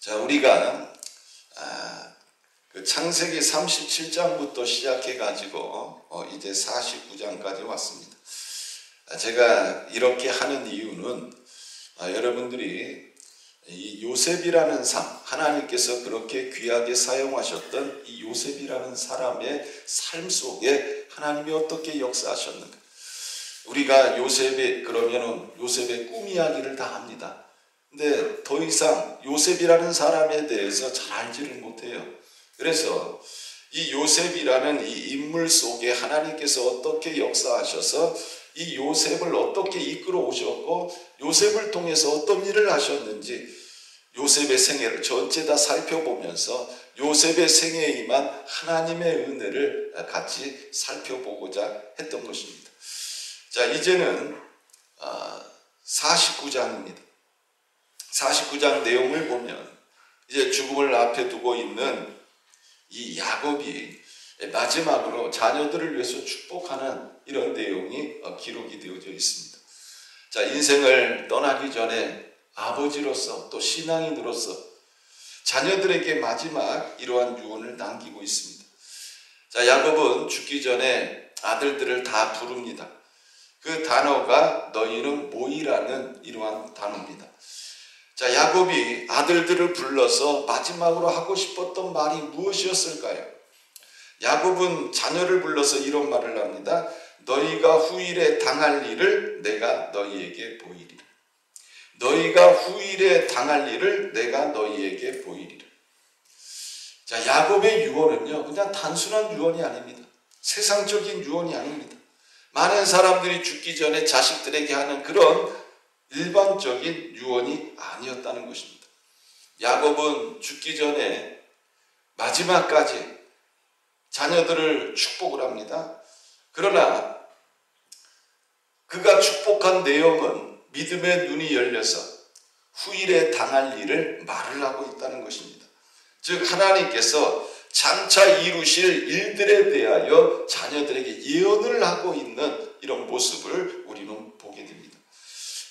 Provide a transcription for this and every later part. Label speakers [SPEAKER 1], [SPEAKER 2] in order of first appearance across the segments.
[SPEAKER 1] 자, 우리가 그 창세기 37장부터 시작해 가지고 이제 49장까지 왔습니다. 제가 이렇게 하는 이유는 여러분들이 이 요셉이라는 삶, 하나님께서 그렇게 귀하게 사용하셨던 이 요셉이라는 사람의 삶 속에 하나님이 어떻게 역사하셨는가. 우리가 요셉의 꿈 이야기를 다 합니다. 근데 더 이상 요셉이라는 사람에 대해서 잘 알지를 못해요. 그래서 이 요셉이라는 이 인물 속에 하나님께서 어떻게 역사하셔서 이 요셉을 어떻게 이끌어 오셨고 요셉을 통해서 어떤 일을 하셨는지 요셉의 생애를 전체 다 살펴보면서 요셉의 생애에 임한 하나님의 은혜를 같이 살펴보고자 했던 것입니다. 자, 이제는 49장입니다. 49장 내용을 보면 이제 죽음을 앞에 두고 있는 이 야곱이 마지막으로 자녀들을 위해서 축복하는 이런 내용이 기록이 되어져 있습니다. 자, 인생을 떠나기 전에 아버지로서 또 신앙인으로서 자녀들에게 마지막 이러한 유언을 남기고 있습니다. 자, 야곱은 죽기 전에 아들들을 다 부릅니다. 그 단어가 너희는 모이라는 이러한 단어입니다. 자, 야곱이 아들들을 불러서 마지막으로 하고 싶었던 말이 무엇이었을까요? 야곱은 자녀를 불러서 이런 말을 합니다. 너희가 후일에 당할 일을 내가 너희에게 보이리라. 너희가 후일에 당할 일을 내가 너희에게 보이리라. 자, 야곱의 유언은요, 그냥 단순한 유언이 아닙니다. 세상적인 유언이 아닙니다. 많은 사람들이 죽기 전에 자식들에게 하는 그런 일반적인 유언이 아니었다는 것입니다. 야곱은 죽기 전에 마지막까지 자녀들을 축복을 합니다. 그러나 그가 축복한 내용은 믿음의 눈이 열려서 후일에 당할 일을 말을 하고 있다는 것입니다. 즉 하나님께서 장차 이루실 일들에 대하여 자녀들에게 예언을 하고 있는 이런 모습을 우리는 보게 됩니다.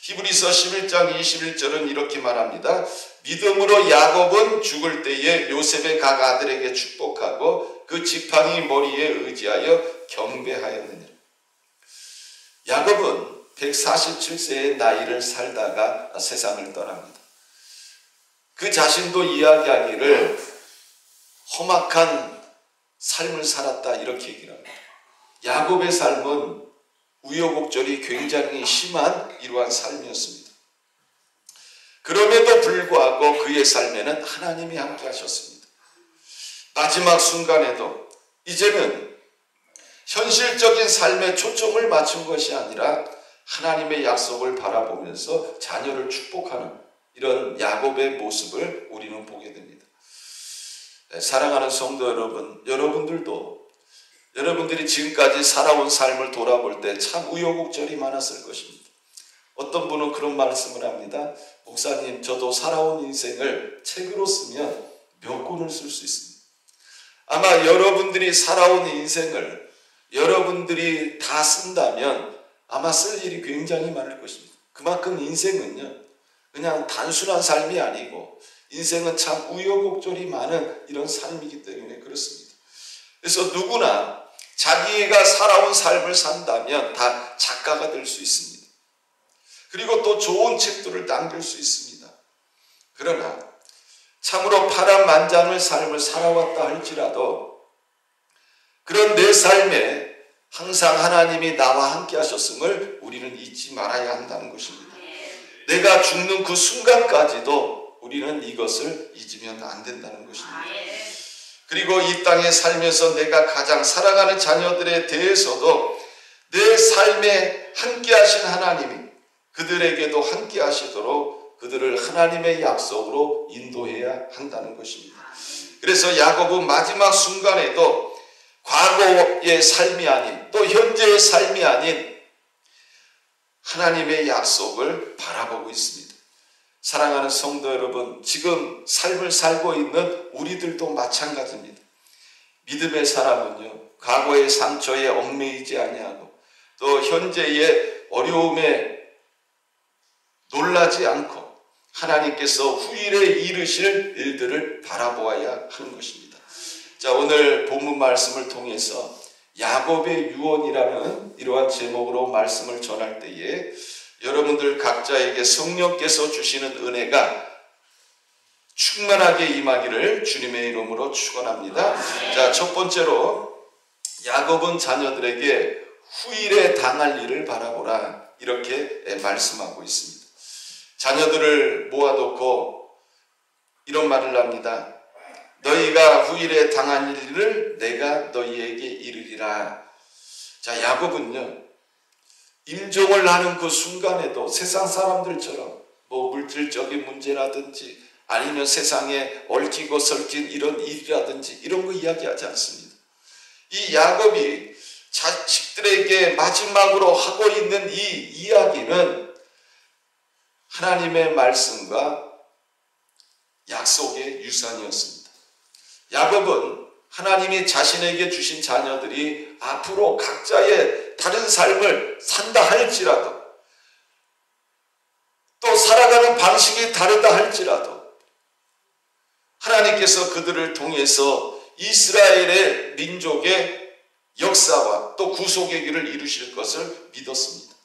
[SPEAKER 1] 히브리서 11장 21절은 이렇게 말합니다. 믿음으로 야곱은 죽을 때에 요셉의 각 아들에게 축복하고 그 지팡이 머리에 의지하여 경배하였느니라. 야곱은 147세의 나이를 살다가 세상을 떠납니다. 그 자신도 이야기하기를 험악한 삶을 살았다 이렇게 얘기를 합니다. 야곱의 삶은 우여곡절이 굉장히 심한 이러한 삶이었습니다. 그럼에도 불구하고 그의 삶에는 하나님이 함께 하셨습니다. 마지막 순간에도 이제는 현실적인 삶에 초점을 맞춘 것이 아니라 하나님의 약속을 바라보면서 자녀를 축복하는 이런 야곱의 모습을 우리는 보게 됩니다. 사랑하는 성도 여러분, 여러분들이 지금까지 살아온 삶을 돌아볼 때 참 우여곡절이 많았을 것입니다. 어떤 분은 그런 말씀을 합니다. 목사님, 저도 살아온 인생을 책으로 쓰면 몇 권을 쓸 수 있습니다. 아마 여러분들이 살아온 인생을 여러분들이 다 쓴다면 아마 쓸 일이 굉장히 많을 것입니다. 그만큼 인생은요, 그냥 단순한 삶이 아니고 인생은 참 우여곡절이 많은 이런 삶이기 때문에 그렇습니다. 그래서 누구나 자기가 살아온 삶을 산다면 다 작가가 될 수 있습니다. 그리고 또 좋은 책들을 남길 수 있습니다. 그러나 참으로 파란만장의 삶을 살아왔다 할지라도 그런 내 삶에 항상 하나님이 나와 함께 하셨음을 우리는 잊지 말아야 한다는 것입니다. 내가 죽는 그 순간까지도 우리는 이것을 잊으면 안 된다는 것입니다. 그리고 이 땅에 살면서 내가 가장 사랑하는 자녀들에 대해서도 내 삶에 함께 하신 하나님이 그들에게도 함께 하시도록 그들을 하나님의 약속으로 인도해야 한다는 것입니다. 그래서 야곱은 마지막 순간에도 과거의 삶이 아닌 또 현재의 삶이 아닌 하나님의 약속을 바라보고 있습니다. 사랑하는 성도 여러분, 지금 삶을 살고 있는 우리들도 마찬가지입니다. 믿음의 사람은요, 과거의 상처에 얽매이지 아니하고 또 현재의 어려움에 놀라지 않고 하나님께서 후일에 이루실 일들을 바라보아야 하는 것입니다. 자, 오늘 본문 말씀을 통해서 야곱의 유언이라는 이러한 제목으로 말씀을 전할 때에 여러분들 각자에게 성령께서 주시는 은혜가 충만하게 임하기를 주님의 이름으로 축원합니다. 자, 첫 번째로 야곱은 자녀들에게 후일에 당할 일을 바라보라 이렇게 말씀하고 있습니다. 자녀들을 모아놓고 이런 말을 합니다. 너희가 후일에 당한 일을 내가 너희에게 이르리라. 자, 야곱은요, 임종을 하는 그 순간에도 세상 사람들처럼 뭐 물질적인 문제라든지 아니면 세상에 얽히고 설킨 이런 일이라든지 이런 거 이야기하지 않습니다. 이 야곱이 자식들에게 마지막으로 하고 있는 이 이야기는 하나님의 말씀과 약속의 유산이었습니다. 야곱은 하나님이 자신에게 주신 자녀들이 앞으로 각자의 다른 삶을 산다 할지라도 또 살아가는 방식이 다르다 할지라도 하나님께서 그들을 통해서 이스라엘의 민족의 역사와 또 구속의 길을 이루실 것을 믿었습니다.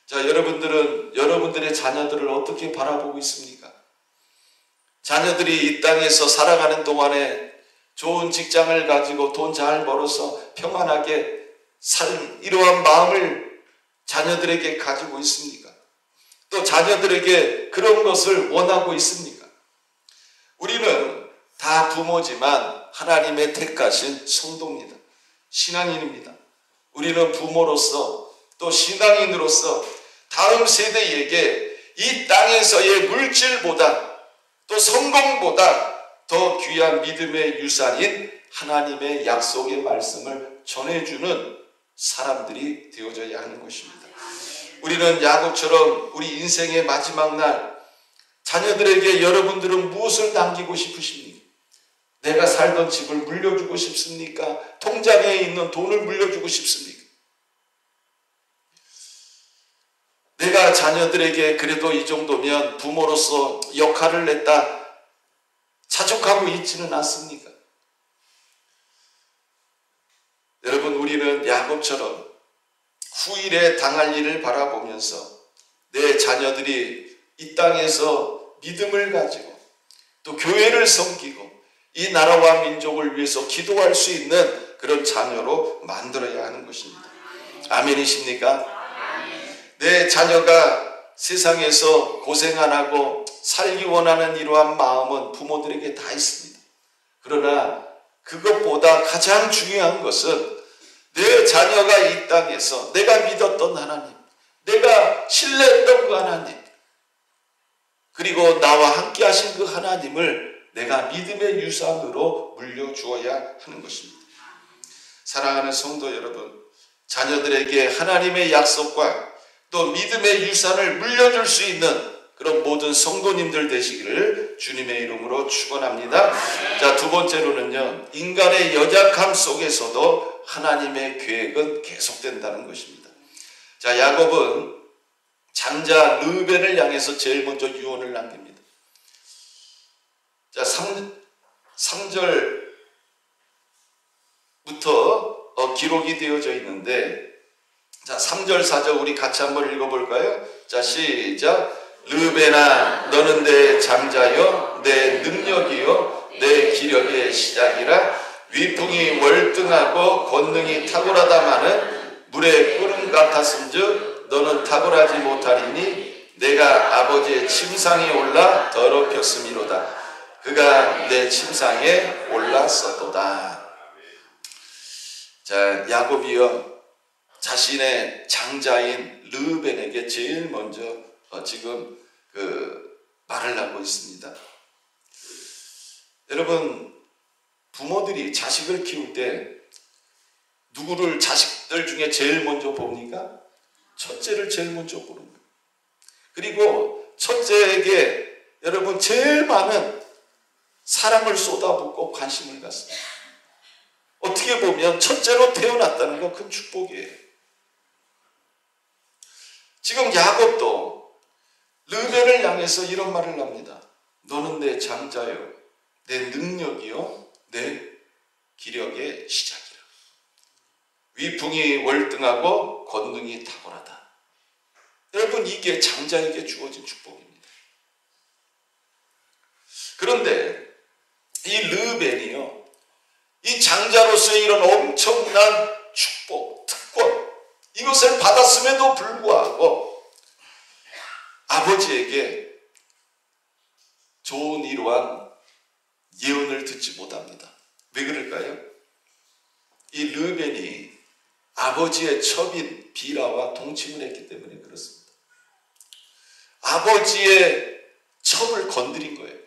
[SPEAKER 1] 자, 여러분들은 여러분들의 자녀들을 어떻게 바라보고 있습니까? 자녀들이 이 땅에서 살아가는 동안에 좋은 직장을 가지고 돈 잘 벌어서 평안하게 살 이러한 마음을 자녀들에게 가지고 있습니까? 또 자녀들에게 그런 것을 원하고 있습니까? 우리는 다 부모지만 하나님의 택하신 성도입니다. 신앙인입니다. 우리는 부모로서 또 신앙인으로서 다음 세대에게 이 땅에서의 물질보다 또 성공보다 더 귀한 믿음의 유산인 하나님의 약속의 말씀을 전해주는 사람들이 되어져야 하는 것입니다. 우리는 야곱처럼 우리 인생의 마지막 날 자녀들에게 여러분들은 무엇을 남기고 싶으십니까? 내가 살던 집을 물려주고 싶습니까? 통장에 있는 돈을 물려주고 싶습니까? 내가 자녀들에게 그래도 이 정도면 부모로서 역할을 냈다 자족하고 있지는 않습니까? 여러분, 우리는 야곱처럼 후일에 당할 일을 바라보면서 내 자녀들이 이 땅에서 믿음을 가지고 또 교회를 섬기고 이 나라와 민족을 위해서 기도할 수 있는 그런 자녀로 만들어야 하는 것입니다. 아멘이십니까? 내 자녀가 세상에서 고생 안 하고 살기 원하는 이러한 마음은 부모들에게 다 있습니다. 그러나 그것보다 가장 중요한 것은 내 자녀가 이 땅에서 내가 믿었던 하나님, 내가 신뢰했던 그 하나님, 그리고 나와 함께 하신 그 하나님을 내가 믿음의 유산으로 물려주어야 하는 것입니다. 사랑하는 성도 여러분, 자녀들에게 하나님의 약속과 또 믿음의 유산을 물려줄 수 있는 그런 모든 성도님들 되시기를 주님의 이름으로 축원합니다. 자, 두 번째로는요, 인간의 연약함 속에서도 하나님의 계획은 계속된다는 것입니다. 자, 야곱은 장자 르벤을 향해서 제일 먼저 유언을 남깁니다. 자, 3절부터 기록이 되어져 있는데, 자, 3절 4절 우리 같이 한번 읽어볼까요? 자, 시작. 르벤아, 너는 내 장자여, 내 능력이요, 내 기력의 시작이라. 위풍이 월등하고 권능이 탁월하다마는 물의 끓음 같았음즉 너는 탁월하지 못하리니 내가 아버지의 침상에 올라 더럽혔음이로다. 그가 내 침상에 올랐었도다. 자, 야곱이요, 자신의 장자인 르벤에게 제일 먼저 지금 말을 하고 있습니다. 여러분, 부모들이 자식을 키울 때 누구를 자식들 중에 제일 먼저 봅니까? 첫째를 제일 먼저 보는 거예요. 그리고 첫째에게 여러분 제일 많은 사랑을 쏟아붓고 관심을 갖습니다. 어떻게 보면 첫째로 태어났다는 건 큰 축복이에요. 지금 야곱도 르벤을 향해서 이런 말을 합니다. 너는 내 장자요, 내 능력이요, 내 기력의 시작이라. 위풍이 월등하고 권능이 탁월하다. 여러분, 이게 장자에게 주어진 축복입니다. 그런데 이 르벤이요, 이 장자로서의 이런 엄청난 축복, 특권, 이것을 받았음에도 불구하고 아버지에게 좋은 이러한 예언을 듣지 못합니다. 왜 그럴까요? 이 르벤이 아버지의 첩인 비라와 동침을 했기 때문에 그렇습니다. 아버지의 첩을 건드린 거예요.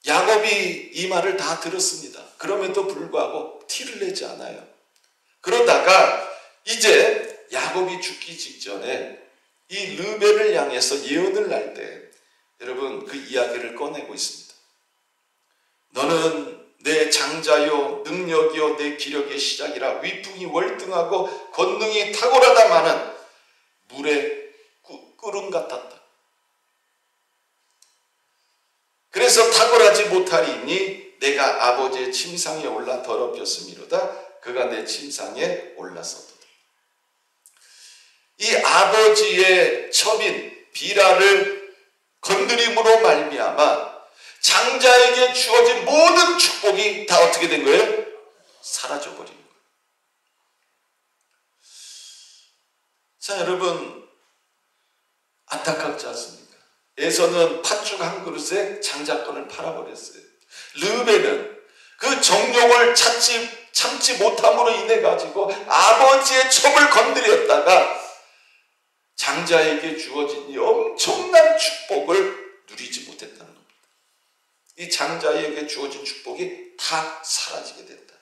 [SPEAKER 1] 야곱이 이 말을 다 들었습니다. 그럼에도 불구하고 티를 내지 않아요. 그러다가 이제 야곱이 죽기 직전에 이 르벤을 향해서 예언을 날 때 여러분 그 이야기를 꺼내고 있습니다. 너는 내 장자요, 능력이요, 내 기력의 시작이라. 위풍이 월등하고 권능이 탁월하다마는 물에 끓음 같았다. 그래서 탁월하지 못하리니 내가 아버지의 침상에 올라 더럽혔음이로다. 그가 내 침상에 올라서도다. 이 아버지의 첩인 비라를 건드림으로 말미암아 장자에게 주어진 모든 축복이 다 어떻게 된 거예요? 사라져버린 거예요. 자, 여러분, 안타깝지 않습니까? 에서는 팥죽 한 그릇에 장자권을 팔아버렸어요. 르벤은 그 정욕을 참지 못함으로 인해 가지고 아버지의 첩을 건드렸다가 장자에게 주어진 이 엄청난 축복을 누리지 못했다는 겁니다. 이 장자에게 주어진 축복이 다 사라지게 됐다.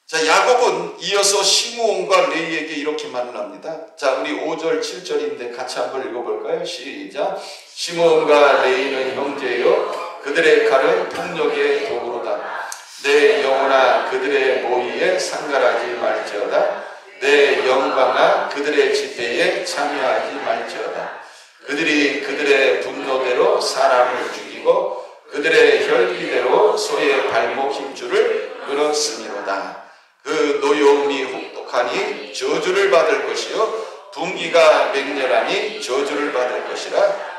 [SPEAKER 1] 자, 야곱은 이어서 시므온과 레이에게 이렇게 말을 합니다. 자, 우리 5절, 7절인데 같이 한번 읽어볼까요? 시작. 시므온과 레이는 형제요, 그들의 칼은 폭력의 도구로다. 내 영혼아, 그들의 모의에 상관하지 말지어다. 내 영광아, 그들의 집회에 참여하지 말지어다. 그들이 그들의 분노대로 사람을 죽이고 그들의 혈기대로 소의 발목 힘줄을 끊었음이로다. 그 노여움이 혹독하니 저주를 받을 것이요 분기가 맹렬하니 저주를 받을 것이라.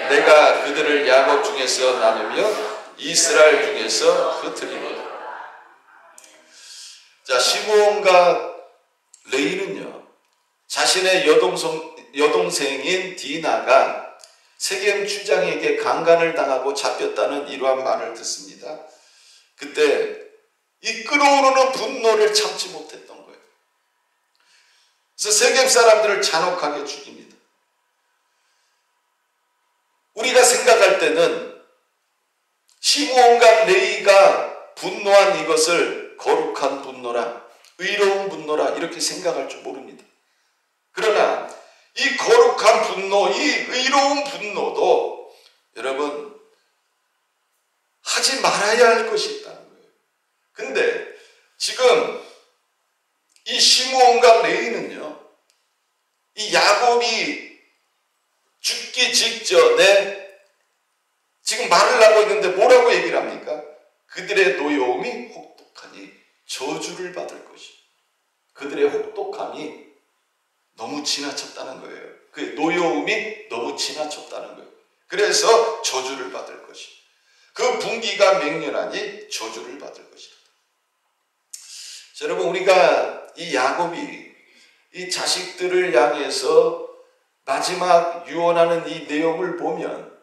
[SPEAKER 1] 내가 그들을 야곱 중에서 나누며 이스라엘 중에서 흩으리로다. 자, 시므온과 레이는요, 자신의 여동생인 디나가 세겜 주장에게 강간을 당하고 잡혔다는 이러한 말을 듣습니다. 그때 이 끓어오르는 분노를 참지 못했던 거예요. 그래서 세겜 사람들을 잔혹하게 죽입니다. 우리가 생각할 때는 시므온과 레이가 분노한 이것을 거룩한 분노라, 의로운 분노라 이렇게 생각할 줄 모릅니다. 그러나 이 거룩한 분노, 이 의로운 분노도 여러분 하지 말아야 할 것이 있다는 거예요. 근데 지금 이 시므온과 레이는요, 이 야곱이 죽기 직전에 지금 말을 하고 있는데 뭐라고 얘기를 합니까? 그들의 노여움이 혹독하니 저주를 받을 것이. 그들의 혹독함이 너무 지나쳤다는 거예요. 그 노여움이 너무 지나쳤다는 거예요. 그래서 저주를 받을 것이. 그 분기가 맹렬하니 저주를 받을 것이다. 여러분, 우리가 이 야곱이 이 자식들을 향해서 마지막 유언하는 이 내용을 보면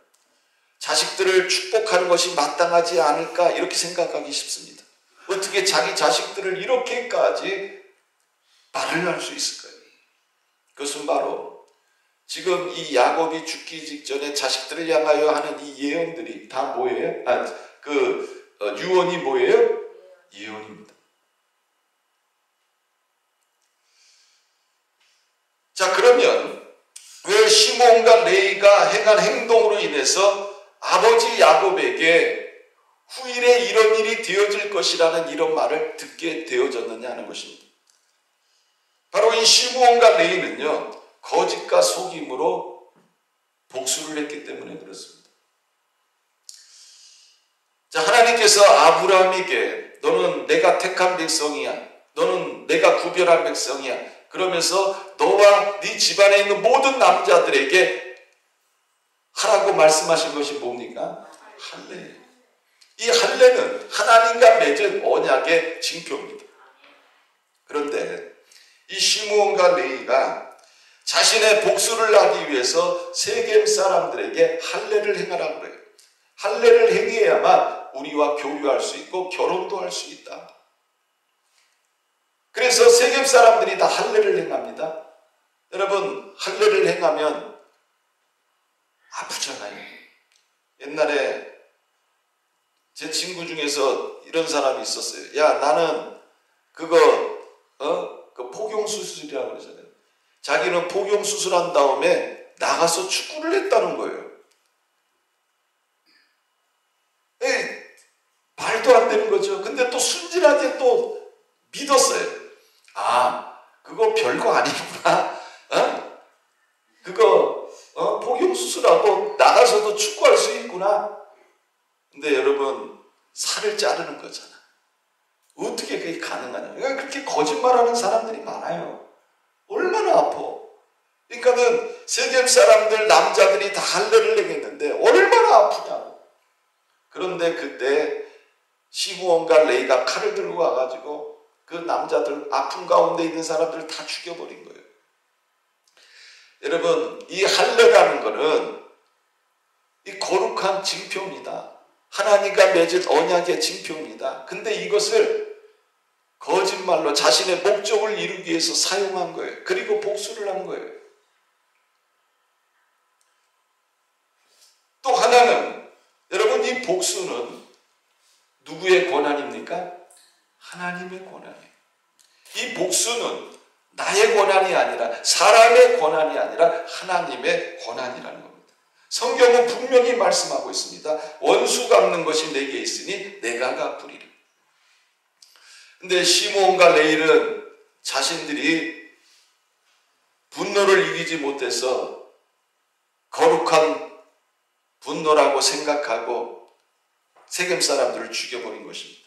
[SPEAKER 1] 자식들을 축복하는 것이 마땅하지 않을까 이렇게 생각하기 쉽습니다. 어떻게 자기 자식들을 이렇게까지 말을 할 수 있을까요? 그것은 바로 지금 이 야곱이 죽기 직전에 자식들을 향하여 하는 이 예언들이 다 뭐예요? 유언이 뭐예요? 예언입니다. 자, 그러면 왜 시므온과 레이가 행한 행동으로 인해서 아버지 야곱에게 후일에 이런 일이 되어질 것이라는 이런 말을 듣게 되어졌느냐 하는 것입니다. 바로 이 시므온과 레위는요, 거짓과 속임으로 복수를 했기 때문에 그렇습니다. 자, 하나님께서 아브라함에게 너는 내가 택한 백성이야, 너는 내가 구별한 백성이야, 그러면서 너와 네 집안에 있는 모든 남자들에게 하라고 말씀하신 것이 뭡니까? 할례. 이 할례는 하나님과 맺은 언약의 징표입니다. 그런데 이 시므온과 레위가 자신의 복수를 하기 위해서 세겜 사람들에게 할례를 행하라고 그래요. 할례를 행해야만 우리와 교류할 수 있고 결혼도 할 수 있다. 그래서 세겜 사람들이 다 할례를 행합니다. 여러분, 할례를 행하면 아프잖아요. 옛날에 제 친구 중에서 이런 사람이 있었어요. 야, 나는 그거 그 포경수술이라고 그러잖아요. 자기는 포경수술한 다음에 나가서 축구를 했다는 거예요. 에이, 말도 안 되는 거죠. 근데 또 순진하게 또 믿었어요. 아, 그거 별거 아니구나. 그거 포경수술하고 나가서도 축구할 수 있구나. 근데 여러분, 살을 자르는 거잖아. 어떻게 그게 가능하냐. 그러니까 그렇게 거짓말하는 사람들이 많아요. 얼마나 아파. 그러니까는 세겜 사람들 남자들이 다 할례를 내겠는데 얼마나 아프냐고. 그런데 그때 시므온과 레위가 칼을 들고 와가지고 그 남자들, 아픈 가운데 있는 사람들을 다 죽여버린 거예요. 여러분, 이 할례라는 거는 이 거룩한 징표입니다. 하나님과 맺은 언약의 징표입니다. 근데 이것을 거짓말로 자신의 목적을 이루기 위해서 사용한 거예요. 그리고 복수를 한 거예요. 또 하나는, 여러분, 이 복수는 누구의 권한입니까? 하나님의 권한이에요. 이 복수는 나의 권한이 아니라, 사람의 권한이 아니라 하나님의 권한이라는 겁니다. 성경은 분명히 말씀하고 있습니다. 원수 갚는 것이 내게 있으니 내가 갚으리라. 근데 시므온과 레위는 자신들이 분노를 이기지 못해서 거룩한 분노라고 생각하고 세겜 사람들을 죽여버린 것입니다.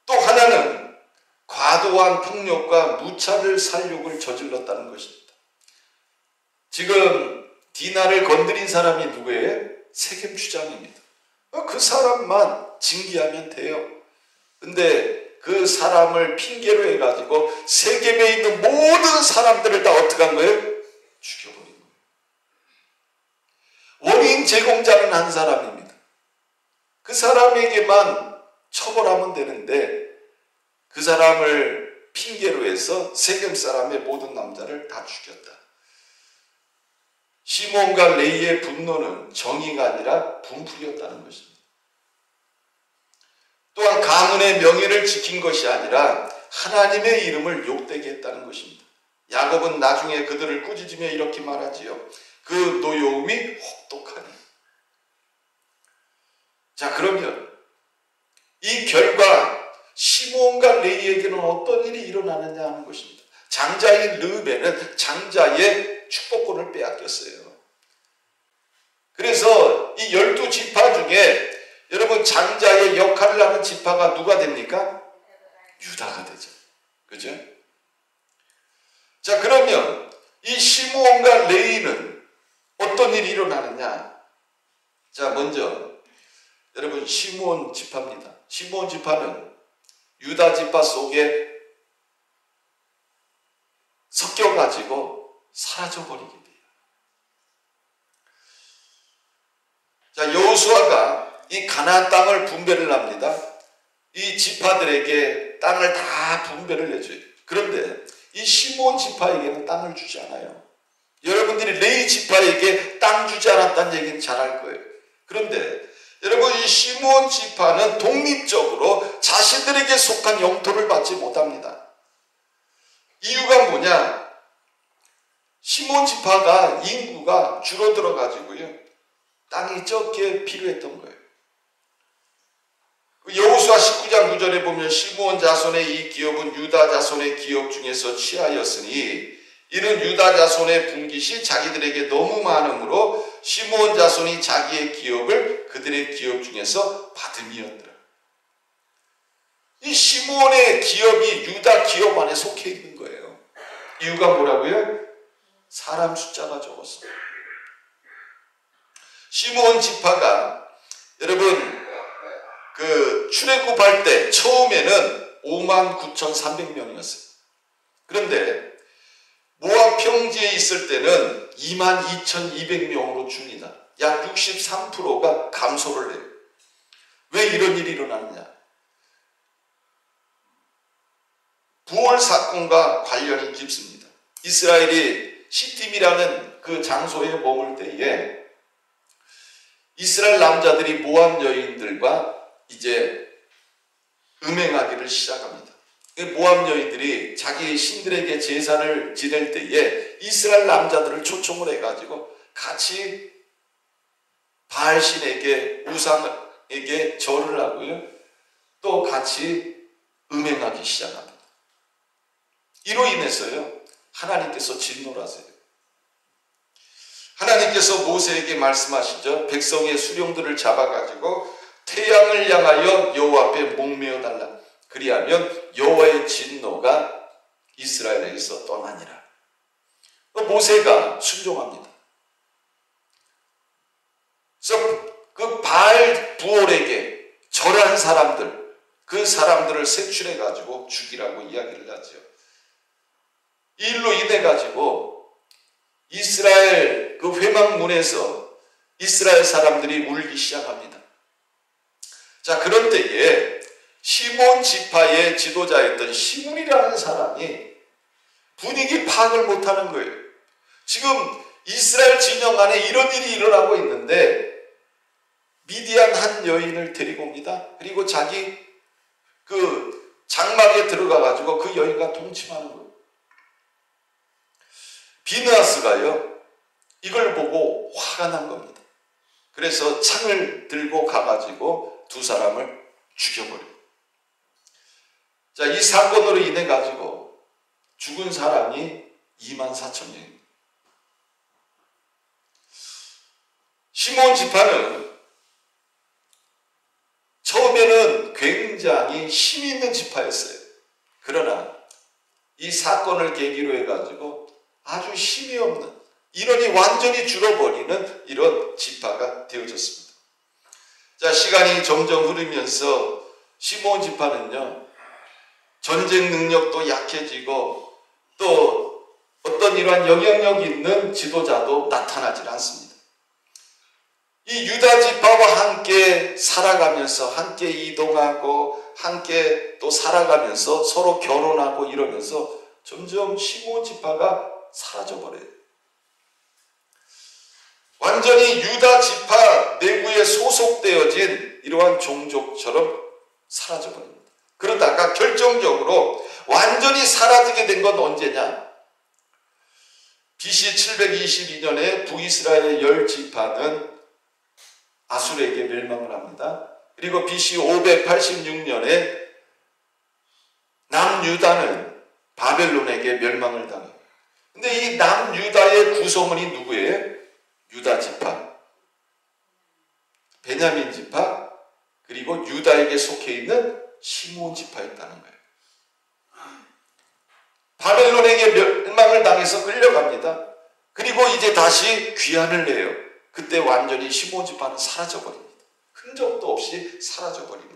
[SPEAKER 1] 또 하나는 과도한 폭력과 무차별 살육을 저질렀다는 것입니다. 지금 디나를 건드린 사람이 누구예요? 세겜 주장입니다. 그 사람만 징계하면 돼요. 근데 그 사람을 핑계로 해가지고 세겜에 있는 모든 사람들을 다 어떻게 한 거예요? 죽여버린 거예요. 원인 제공자는 한 사람입니다. 그 사람에게만 처벌하면 되는데 그 사람을 핑계로 해서 세겜 사람의 모든 남자를 다 죽였다. 시므온과 레위의 분노는 정의가 아니라 분풀이었다는 것입니다. 또한 가문의 명예를 지킨 것이 아니라 하나님의 이름을 욕되게 했다는 것입니다. 야곱은 나중에 그들을 꾸짖으며 이렇게 말하지요. 그 노여움이 혹독하니. 자, 그러면 이 결과 시므온과 레위에게는 어떤 일이 일어나느냐 하는 것입니다. 장자인 르우벤은 장자의 축복권을 빼앗겼어요. 그래서 이 12지파 중에 여러분 장자의 역할을 하는 지파가 누가 됩니까? 유다가 되죠. 그죠? 자, 그러면 이 시므온과 레위는 어떤 일이 일어나느냐? 자, 먼저 여러분 시므온 지파입니다. 시므온 지파는 유다 지파 속에 섞여가지고 사라져버리게 돼요. 자, 여호수아가 이 가나안 땅을 분배를 합니다. 이 지파들에게 땅을 다 분배를 해줘요. 그런데 이 시므온 지파에게는 땅을 주지 않아요. 여러분들이 레위 지파에게 땅 주지 않았다는 얘기는 잘 알 거예요. 그런데 여러분 이 시므온 지파는 독립적으로 자신들에게 속한 영토를 받지 못합니다. 이유가 뭐냐? 시므온 지파가 인구가 줄어들어 가지고요, 땅이 적게 필요했던 거예요. 여호수아 19장 9절에 보면 시므온 자손의 이 기업은 유다 자손의 기업 중에서 취하였으니 이는 유다 자손의 분깃이 자기들에게 너무 많으므로 시므온 자손이 자기의 기업을 그들의 기업 중에서 받음이었더라. 이 시므온의 기업이 유다 기업 안에 속해 있는 거예요. 이유가 뭐라고요? 사람 숫자가 적었어요. 시므온 지파가 여러분 출애굽할 때 처음에는 59,300명이었어요. 그런데 모압 평지에 있을 때는 22,200명으로 줍니다. 약 63%가 감소를 해요. 왜 이런 일이 일어나느냐? 부월 사건과 관련이 깊습니다. 이스라엘이 시팀이라는 그 장소에 머물 때에 이스라엘 남자들이 모압 여인들과 이제 음행하기를 시작합니다. 모압 여인들이 자기 신들에게 제사를 지낼 때에 이스라엘 남자들을 초청을 해가지고 같이 바알신에게 우상에게 절을 하고요. 또 같이 음행하기 시작합니다. 이로 인해서요. 하나님께서 진노를 하세요. 하나님께서 모세에게 말씀하시죠. 백성의 수령들을 잡아가지고 태양을 향하여 여호와 앞에 목매어 달라. 그리하면 여호와의 진노가 이스라엘에게서 떠나니라. 모세가 순종합니다. 그래서 그 바알 부올에게 절한 사람들, 그 사람들을 색출해가지고 죽이라고 이야기를 하죠. 이 일로 인해가지고 이스라엘 그 회막문에서 이스라엘 사람들이 울기 시작합니다. 자, 그런 때에 시몬 지파의 지도자였던 시므이라는 사람이 분위기 파악을 못하는 거예요. 지금 이스라엘 진영 안에 이런 일이 일어나고 있는데 미디안 한 여인을 데리고 옵니다. 그리고 자기 그 장막에 들어가가지고 그 여인과 동침하는 거예요. 비느하스가요, 이걸 보고 화가 난 겁니다. 그래서 창을 들고 가가지고 두 사람을 죽여버려요. 자, 이 사건으로 인해 가지고 죽은 사람이 24,000명입니다. 시몬 지파는 처음에는 굉장히 힘 있는 지파였어요. 그러나 이 사건을 계기로 해가지고 아주 힘이 없는, 인원이 완전히 줄어버리는 이런 지파가 되어졌습니다. 자, 시간이 점점 흐르면서 시므온 지파는요, 전쟁 능력도 약해지고 또 어떤 이러한 영향력 있는 지도자도 나타나질 않습니다. 이 유다 지파와 함께 살아가면서 함께 이동하고 함께 또 살아가면서 서로 결혼하고 이러면서 점점 시므온 지파가 사라져버려요. 완전히 유다 지파 내부에 소속되어진 이러한 종족처럼 사라져버립니다. 그러다가 결정적으로 완전히 사라지게 된 건 언제냐? BC 722년에 북이스라엘의 10지파는 아수르에게 멸망을 합니다. 그리고 BC 586년에 남유다는 바벨론에게 멸망을 당해요. 근데 이 남유다의 구성원이 누구예요? 유다 지파, 베냐민 지파, 그리고 유다에게 속해 있는 시므온 지파였다는 거예요. 바벨론에게 멸망을 당해서 끌려갑니다. 그리고 이제 다시 귀환을 해요. 그때 완전히 시므온 지파는 사라져버립니다. 흔적도 없이 사라져버립니다.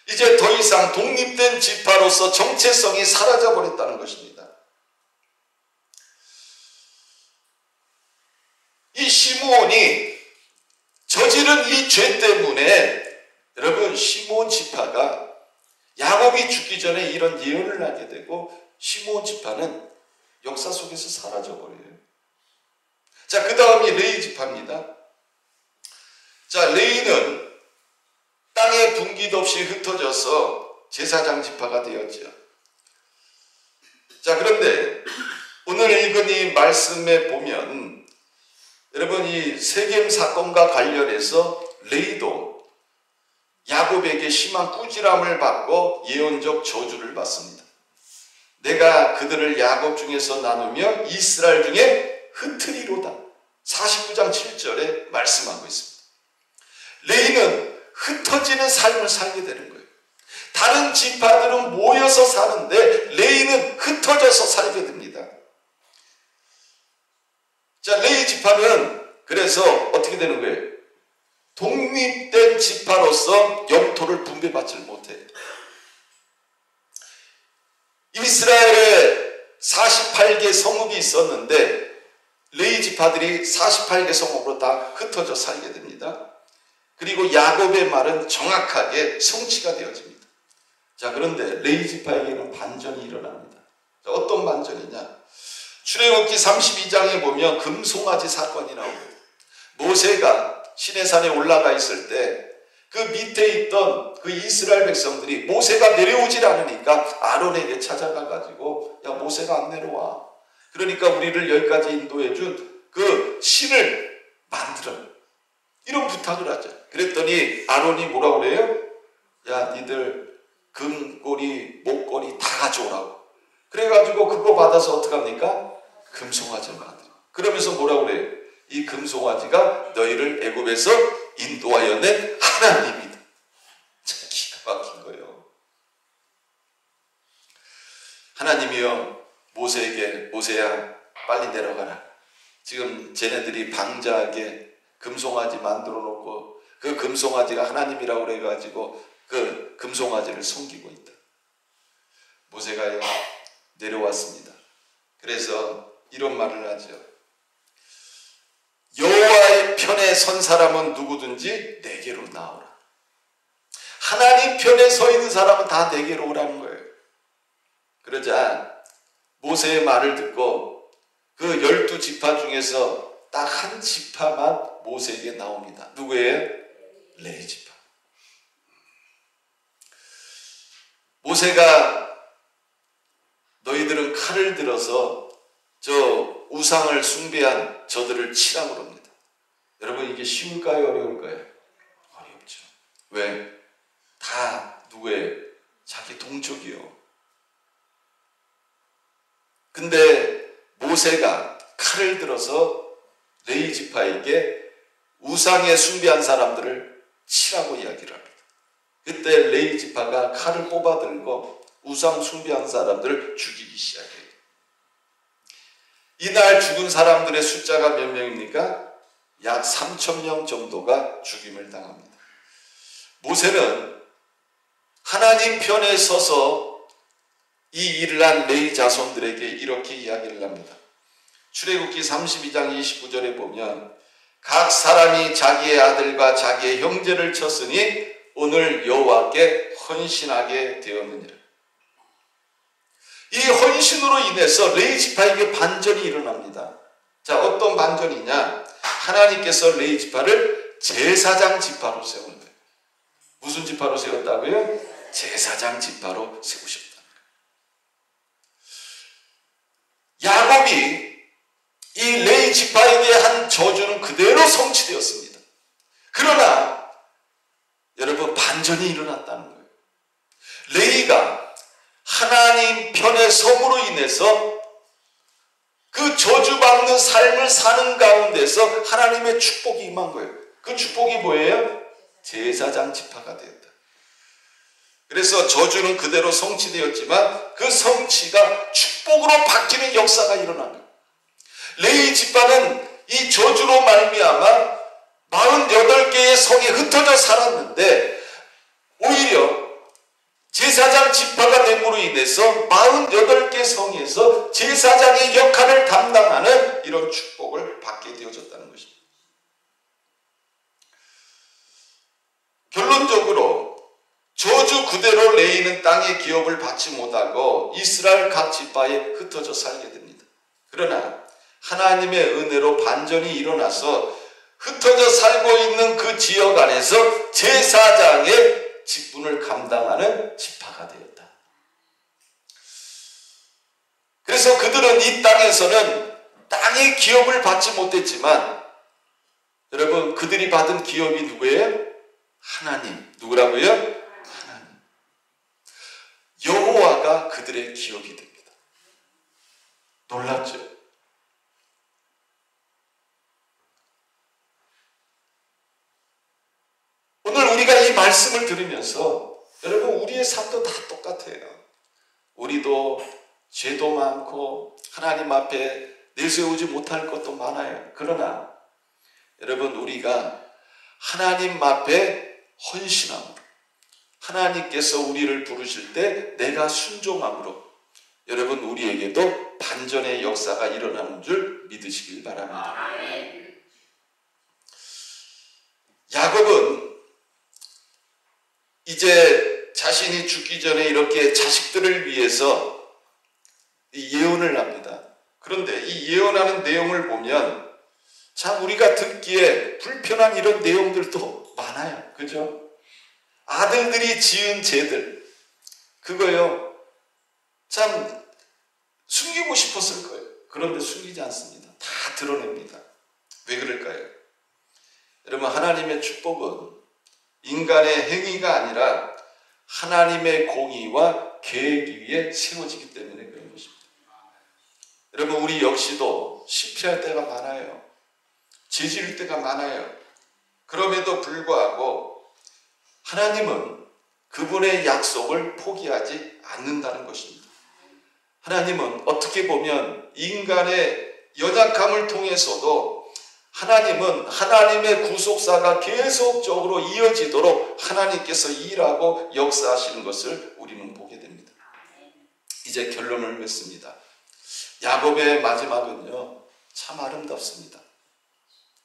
[SPEAKER 1] 이제 더 이상 독립된 지파로서 정체성이 사라져버렸다는 것입니다. 이 시므온이 저지른 이 죄 때문에 여러분, 시므온 지파가 야곱이 죽기 전에 이런 예언을 하게 되고 시므온 지파는 역사 속에서 사라져버려요. 자, 그 다음이 레위 지파입니다. 자, 레위는 땅에 분기도 없이 흩어져서 제사장 지파가 되었죠. 자, 그런데 오늘 읽은 이 말씀에 보면 여러분, 이 세겜 사건과 관련해서 레위도 야곱에게 심한 꾸지람을 받고 예언적 저주를 받습니다. 내가 그들을 야곱 중에서 나누며 이스라엘 중에 흩으리로다. 49장 7절에 말씀하고 있습니다. 레위는 흩어지는 삶을 살게 되는 거예요. 다른 지파들은 모여서 사는데 레위는 흩어져서 살게 됩니다. 자, 레위 지파는 그래서 어떻게 되는 거예요? 독립된 지파로서 영토를 분배받지 못해요. 이스라엘에 48개 성읍이 있었는데 레위 지파들이 48개 성읍으로 다 흩어져 살게 됩니다. 그리고 야곱의 말은 정확하게 성취가 되어집니다. 자, 그런데 레위 지파에게는 반전이 일어납니다. 자, 어떤 반전이냐? 출애굽기 32장에 보면 금송아지 사건이 나옵니다. 모세가 시내산에 올라가 있을 때 그 밑에 있던 그 이스라엘 백성들이 모세가 내려오질 않으니까 아론에게 찾아가 가지고 야, 모세가 안 내려와. 그러니까 우리를 여기까지 인도해 준 그 신을 만들어. 이런 부탁을 하죠. 그랬더니 아론이 뭐라고 그래요? 야, 니들 금고리, 목걸이 다 가져오라고. 그래가지고 그거 받아서 어떡합니까? 금송아지를 만들어. 그러면서 뭐라고 그래요? 이 금송아지가 너희를 애굽에서 인도하여 낸 하나님이다. 참 기가 막힌 거예요. 하나님이여 모세에게 모세야 빨리 내려가라. 지금 쟤네들이 방자하게 금송아지 만들어 놓고 그 금송아지가 하나님이라고 그래가지고 그 금송아지를 섬기고 있다. 모세가 내려왔습니다. 그래서 이런 말을 하죠. 여호와의 편에 선 사람은 누구든지 내게로 나오라. 하나님 편에 서 있는 사람은 다 내게로 오라는 거예요. 그러자 모세의 말을 듣고 그 12지파 중에서 딱 한 지파만 모세에게 나옵니다. 누구예요? 레위 지파. 모세가 너희들은 칼을 들어서 저 우상을 숭배한 저들을 치라고 합니다. 여러분, 이게 쉬울까요? 어려울까요? 어렵죠. 왜? 다 누구예요? 자기 동족이요. 근데 모세가 칼을 들어서 레위 지파에게 우상에 숭배한 사람들을 치라고 이야기를 합니다. 그때 레위 지파가 칼을 뽑아 들고 우상 숭배한 사람들을 죽이기 시작해요. 이날 죽은 사람들의 숫자가 몇 명입니까? 약 3,000명 정도가 죽임을 당합니다. 모세는 하나님 편에 서서 이 일을 한 레위 자손들에게 이렇게 이야기를 합니다. 출애굽기 32장 29절에 보면 각 사람이 자기의 아들과 자기의 형제를 쳤으니 오늘 여호와께 헌신하게 되었느니라. 이 헌신으로 인해서 레위 지파에게 반전이 일어납니다. 자, 어떤 반전이냐? 하나님께서 레위 지파를 제사장 지파로 세운 거예요. 무슨 지파로 세웠다고요? 제사장 지파로 세우셨다. 야곱이 이 레위 지파에게 한 저주는 그대로 성취되었습니다. 그러나 여러분, 반전이 일어났다는 거예요. 레위가 하나님 편에 섬으로 인해서 그 저주받는 삶을 사는 가운데서 하나님의 축복이 임한 거예요. 그 축복이 뭐예요? 제사장 지파가 되었다. 그래서 저주는 그대로 성취되었지만 그 성취가 축복으로 바뀌는 역사가 일어난 거예요. 레위 지파는 이 저주로 말미암아 48개의 성에 흩어져 살았는데 오히려 제사장 지파가 됨으로 인해서 48개 성에서 제사장의 역할을 담당하는 이런 축복을 받게 되어졌다는 것입니다. 결론적으로 저주 그대로 레위는 땅의 기업을 받지 못하고 이스라엘 각 지파에 흩어져 살게 됩니다. 그러나 하나님의 은혜로 반전이 일어나서 흩어져 살고 있는 그 지역 안에서 제사장의 직분을 감당하는 지파가 되었다. 그래서 그들은 이 땅에서는 땅의 기업을 받지 못했지만 여러분, 그들이 받은 기업이 누구예요? 하나님. 누구라고요? 하나님. 여호와가 그들의 기업이 됩니다. 놀랍죠? 오늘 우리가 이 말씀을 들으면서 여러분 우리의 삶도 다 똑같아요. 우리도 죄도 많고 하나님 앞에 내세우지 못할 것도 많아요. 그러나 여러분 우리가 하나님 앞에 헌신함으로 하나님께서 우리를 부르실 때 내가 순종함으로 여러분 우리에게도 반전의 역사가 일어나는 줄 믿으시길 바랍니다. 야곱은 이제 자신이 죽기 전에 이렇게 자식들을 위해서 예언을 합니다. 그런데 이 예언하는 내용을 보면 참 우리가 듣기에 불편한 이런 내용들도 많아요. 그죠? 아들들이 지은 죄들 그거요 참 숨기고 싶었을 거예요. 그런데 숨기지 않습니다. 다 드러냅니다. 왜 그럴까요? 여러분 하나님의 축복은 인간의 행위가 아니라 하나님의 공의와 계획 위에 세워지기 때문에 그런 것입니다. 여러분 우리 역시도 실패할 때가 많아요. 죄 지을 때가 많아요. 그럼에도 불구하고 하나님은 그분의 약속을 포기하지 않는다는 것입니다. 하나님은 어떻게 보면 인간의 연약함을 통해서도 하나님은 하나님의 구속사가 계속적으로 이어지도록 하나님께서 일하고 역사하시는 것을 우리는 보게 됩니다. 이제 결론을 맺습니다. 야곱의 마지막은요 참 아름답습니다.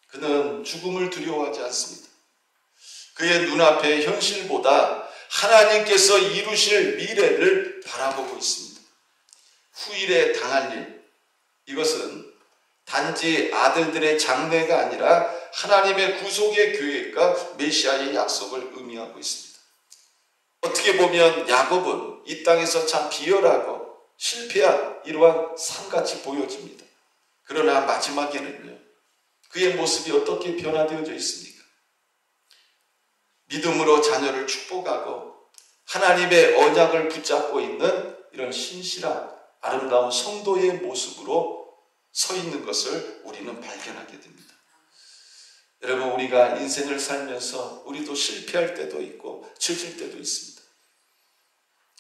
[SPEAKER 1] 그는 죽음을 두려워하지 않습니다. 그의 눈앞의 현실보다 하나님께서 이루실 미래를 바라보고 있습니다. 후일에 당할 일, 이것은 단지 아들들의 장래가 아니라 하나님의 구속의 계획과 메시아의 약속을 의미하고 있습니다. 어떻게 보면 야곱은 이 땅에서 참 비열하고 실패한 이러한 삶같이 보여집니다. 그러나 마지막에는요 그의 모습이 어떻게 변화되어져 있습니까? 믿음으로 자녀를 축복하고 하나님의 언약을 붙잡고 있는 이런 신실한 아름다운 성도의 모습으로 서 있는 것을 우리는 발견하게 됩니다. 여러분 우리가 인생을 살면서 우리도 실패할 때도 있고 처질 때도 있습니다.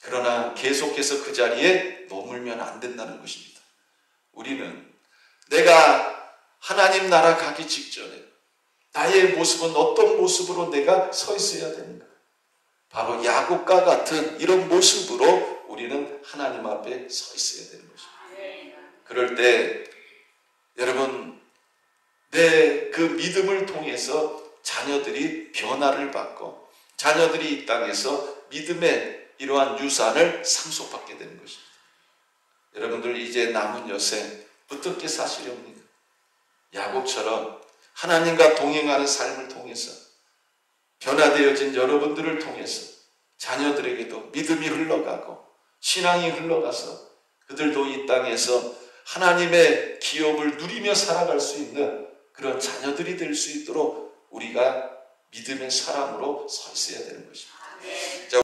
[SPEAKER 1] 그러나 계속해서 그 자리에 머물면 안 된다는 것입니다. 우리는 내가 하나님 나라 가기 직전에 나의 모습은 어떤 모습으로 내가 서 있어야 되는가? 바로 야곱과 같은 이런 모습으로 우리는 하나님 앞에 서 있어야 되는 것입니다. 그럴 때 여러분 내 그 믿음을 통해서 자녀들이 변화를 받고 자녀들이 이 땅에서 믿음의 이러한 유산을 상속받게 되는 것입니다. 여러분들 이제 남은 여생 어떻게 사시렵니까? 야곱처럼 하나님과 동행하는 삶을 통해서 변화되어진 여러분들을 통해서 자녀들에게도 믿음이 흘러가고 신앙이 흘러가서 그들도 이 땅에서 하나님의 기업을 누리며 살아갈 수 있는 그런 자녀들이 될 수 있도록 우리가 믿음의 사람으로 서 있어야 되는 것입니다.